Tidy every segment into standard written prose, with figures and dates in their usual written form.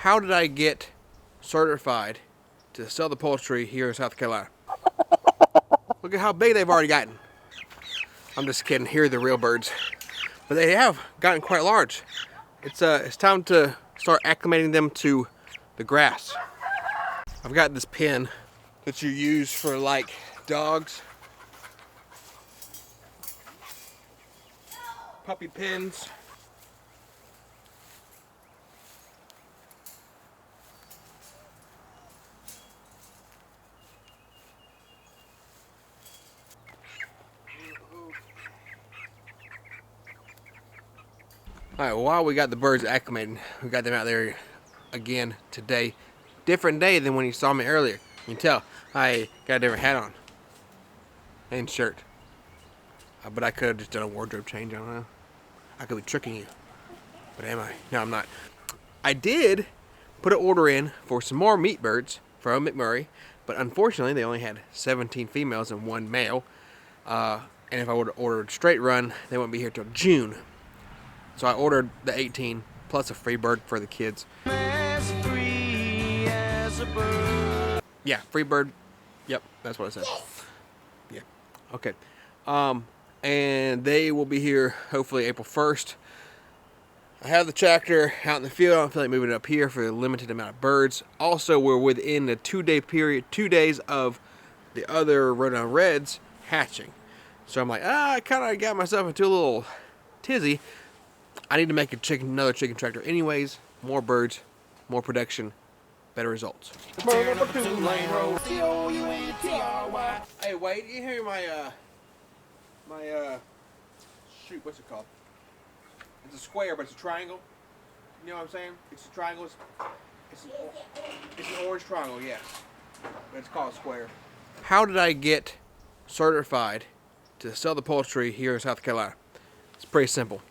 How did I get certified to sell the poultry here in South Carolina? Look at how big they've already gotten. I'm just kidding, here are the real birds. But they have gotten quite large. It's time to start acclimating them to the grass. I've got this pen that you use for like dogs. Puppy pens. Alright, while we got the birds acclimated, we got them out there again today. Different day than when you saw me earlier. You can tell I got a different hat on and shirt. But I could have just done a wardrobe change, I don't know. I could be tricking you. But am I? No, I'm not. I did put an order in for some more meat birds from McMurray, but unfortunately they only had 17 females and 1 male. And if I would have ordered straight run, they wouldn't be here till June. So I ordered the 18 plus a free bird for the kids. As free as a bird. Yeah, free bird. Yep, that's what I said. Yes. Yeah. Okay. And they will be here hopefully April 1st. I have the tractor out in the field. I don't feel like moving it up here for a limited amount of birds. Also, we're within the 2-day period, 2 days of the other Rhode Reds hatching. So I'm like, I kind of got myself into a little tizzy. I need to make another chicken tractor anyways. More birds, more production, better results. Hey Wade, you hear my shoot, what's it called? It's a square, but it's a triangle. You know what I'm saying? It's a triangle. It's an orange triangle, yes. But it's called a square. How did I get certified to sell the poultry here in South Carolina? It's pretty simple.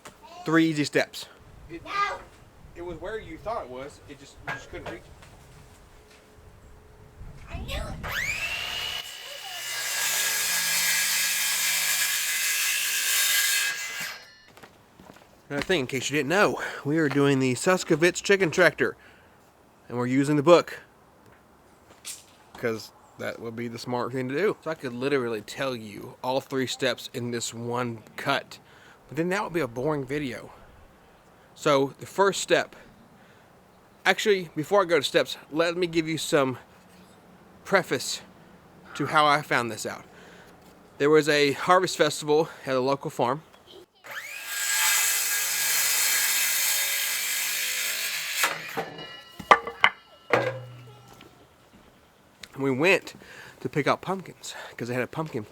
3 easy steps. It was where you thought it was. You just couldn't reach it. I knew it. Another thing, in case you didn't know, we are doing the Suskovitz chicken tractor, and we're using the book because that would be the smart thing to do. So I could literally tell you all 3 steps in this one cut, but then that would be a boring video. So the first step, actually, before I go to steps, let me give you some preface to how I found this out. There was a harvest festival at a local farm. We went to pick out pumpkins because they had a pumpkin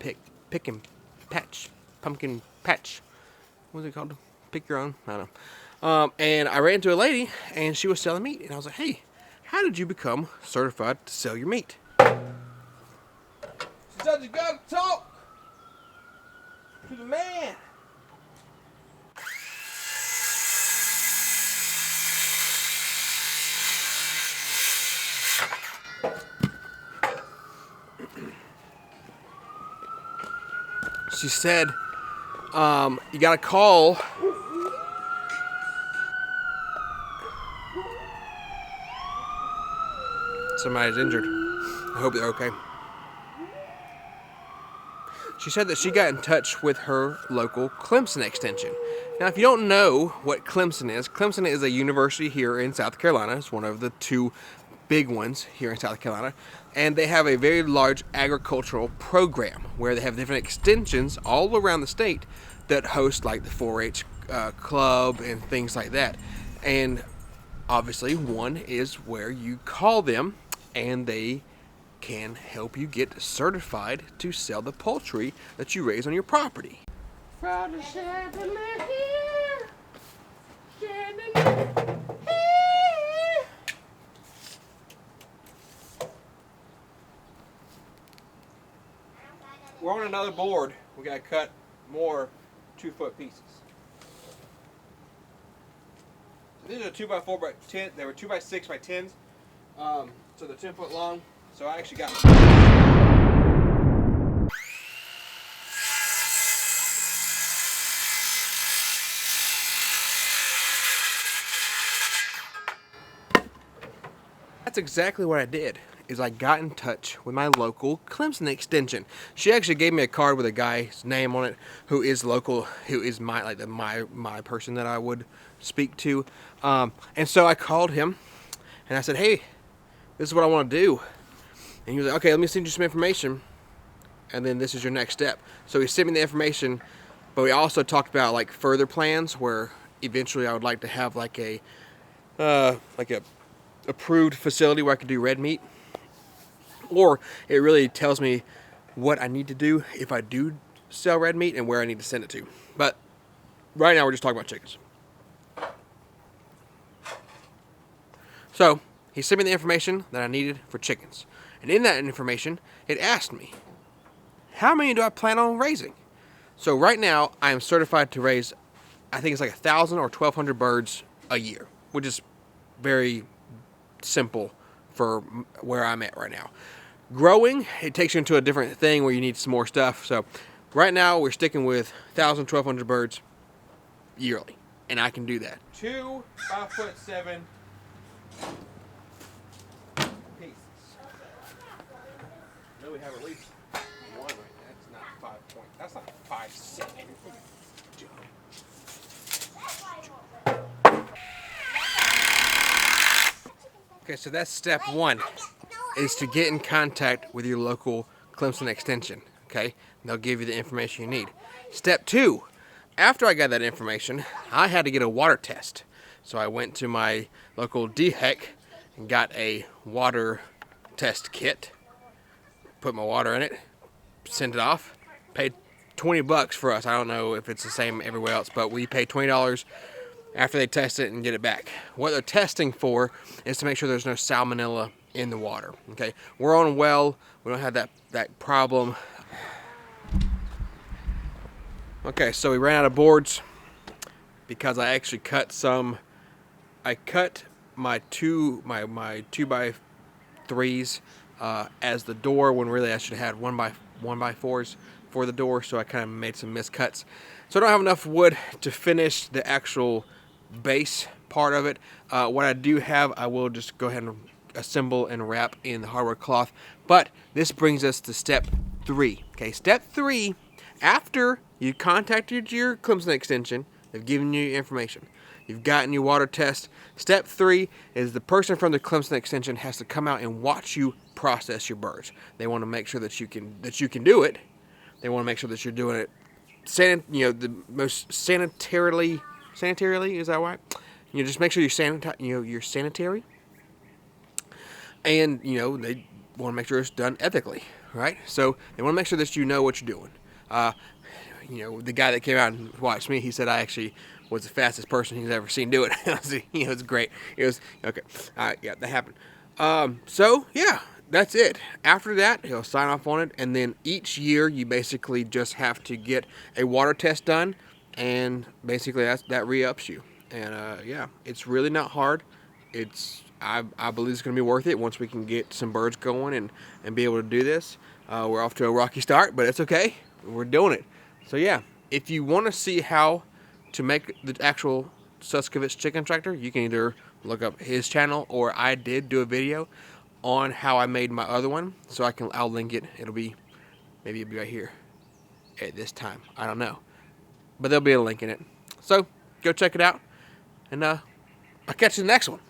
pumpkin patch. What's it called? Pick your own? I don't know. And I ran into a lady and she was selling meat, and I was like, "Hey, how did you become certified to sell your meat?" She said, "You gotta talk to the man." She said, you gotta call somebody's injured. I hope they're okay. She said that she got in touch with her local Clemson extension. Now, if you don't know what Clemson is a university here in South Carolina. It's one of the 2 big ones here in South Carolina, and they have a very large agricultural program where they have different extensions all around the state that host like the 4-H club and things like that. And obviously one is where you call them and they can help you get certified to sell the poultry that you raise on your property. We're on another board. We gotta cut more 2-foot pieces. So these are 2x4 by 10. They were 2x6 by 10s. So they're 10 foot long. So I actually got. That's exactly what I did. Is I got in touch with my local Clemson extension. She actually gave me a card with a guy's name on it who is local, who is my person that I would speak to. And so I called him and I said, hey, this is what I want to do. And he was like, okay, let me send you some information, and then this is your next step. So he sent me the information, but we also talked about like further plans where eventually I would like to have like a approved facility where I could do red meat. Or it really tells me what I need to do if I do sell red meat and where I need to send it to. But right now we're just talking about chickens. So he sent me the information that I needed for chickens. And in that information, it asked me, how many do I plan on raising? So right now, I am certified to raise, I think it's like 1,000 or 1,200 birds a year, which is very simple for where I'm at right now. Growing, it takes you into a different thing where you need some more stuff. So right now, we're sticking with 1,000, 1,200 birds yearly. And I can do that. 2 5'7" pieces. No, we have at least one right there. That's not 5 point. That's not 5'7". Okay, so that's step 1, is to get in contact with your local Clemson extension. Okay, and they'll give you the information you need. Step 2, after I got that information, I had to get a water test. So I went to my local DHEC and got a water test kit, put my water in it, sent it off, paid $20 for us. I don't know if it's the same everywhere else, but we pay $20 after they test it and get it back. What they're testing for is to make sure there's no salmonella in the water. Okay, we're on well, we don't have that problem. Okay, so we ran out of boards because I actually cut some. I cut my 2x3s as the door, when really I should have had 1x4s for the door. So I kind of made some miscuts. So I don't have enough wood to finish the actual base part of it. What I do have, I will just go ahead and assemble and wrap in the hardwood cloth. But this brings us to step 3. Okay, step 3, after you contacted your Clemson extension, they've given you information, you've gotten your water test. Step 3 is the person from the Clemson extension has to come out and watch you process your birds. They want to make sure that you can do it. They want to make sure that you're doing it the most sanitarily, is that right? Just make sure you're sanitary. And they want to make sure it's done ethically, right? So they want to make sure that you know what you're doing. The guy that came out and watched me, he said I actually was the fastest person he's ever seen do it. It's great. It was okay. Yeah, that happened. So yeah, that's it. After that, he'll sign off on it, and then each year you basically just have to get a water test done, and basically that re-ups you. And yeah, it's really not hard. I believe it's going to be worth it once we can get some birds going and be able to do this. We're off to a rocky start, but it's okay. We're doing it. So yeah, if you want to see how to make the actual Suskovich chicken tractor, you can either look up his channel, or I did do a video on how I made my other one. So I'll link it. Maybe it'll be right here at this time. I don't know, but there'll be a link in it. So go check it out, and I'll catch you in the next one.